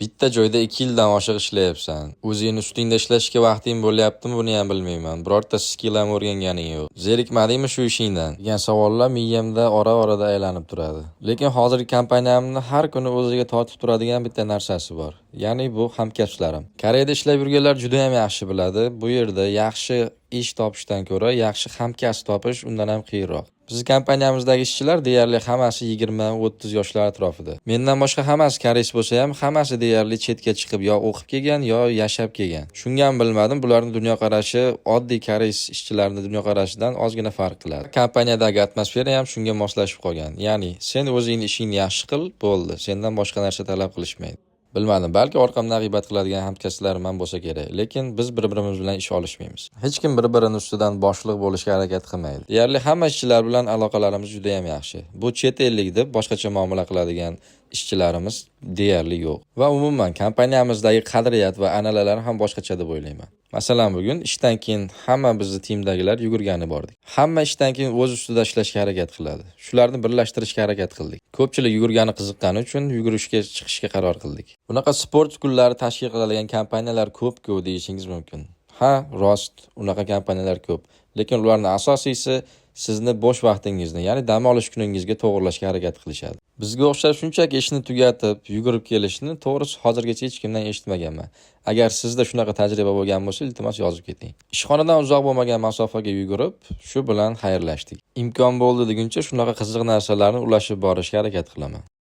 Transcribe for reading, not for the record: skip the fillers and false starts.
Bitta joyda 2 yildan oshiq ishlayapsan. O'zing ustingda ishlashga vaqting bo'lyaptimi, buni ham bilmayman. Birorta skill ham o'rganganing yo'q. Zerikmadingmi shu ishingdan? degan savollar miyamda ora-orada aylanib turadi. Lekin hozirgi kompaniyamni har kuni o'ziga tortib turadigan bitta narsasi bor. Ya'ni bu hamkasblarim. Koreyada ishlab yurganlar juda ham yaxshi biladi. Bu yerda yaxshi ish topishdan ko'ra yaxshi hamkasb topish undan ham qiyinroq. Bizning kompaniyamizdagi ishchilar deyarli hammasi 20-30 yoshlar atrofida. Mendan boshqa hammasi koreys bo'lsa ham, hammasi deyarli chetga chiqib yo o'qib kelgan, yo yashab kelgan. Shunga ham bilmadim, bularning dunyoqarashi oddiy koreys ishchilarning dunyoqarashidan ozgina farq qiladi. Kompaniyadagi atmosfera ham shunga moslashib qolgan. Ya'ni sen o'zingning ishingni yaxshi qil, bo'ldi. Sendan boshqa narsa talab qilishmaydi. Bilmadim, balki orqamdan g'iybat qiladigan hamkasblarim ham bo'lsa kerak, lekin biz bir-birimiz bilan ish olishmaymiz. Hech kim bir-birini ustidan boshliq bo'lishga harakat qilmaydi. Deyarli hamma ishchilar bilan aloqalarimiz juda ham yaxshi. Bu chet ellik deb boshqacha muomala qiladigan ishchilarimiz deyarli yo'q. Va umuman kompaniyamizdagi qadriyat va an'analar ham boshqacha deb o'ylayman. Masalan, bugun ishdan keyin hamma bizni timdagilar yugurgani bordik. Hamma ishdan keyin o'z ustida ishlashga harakat qiladi. Shularni birlashtirishga harakat qildik. Ko'pchilik yugurgani qiziqqani uchun yugurishga chiqishga qaror qildik. Bunaqa sport kunlari tashkil qiladigan kompaniyalar ko'p-ku deyishingiz mumkin. Ha, rost, unaqa kompaniyalar ko'p. Lekin ularning asosiysi sizni bo'sh vaqtingizni, ya'ni dam olish kuningizga to'g'rilashga harakat qilishadi. Bizga o'xshab shunchaki ishni tugatib, yugurib kelishni to'g'risi hozirgacha hech kimdan eshitmaganman. Agar sizda shunaqa tajriba bo'lgan bo'lsa, iltimos yozib keting. Ishxonadan uzoq bo'lmagan masofaga yugurib, shu bilan xayrlashdik. Imkon bo'ldi deguncha shunaqa qiziq narsalarni ulashib borishga harakat qilaman.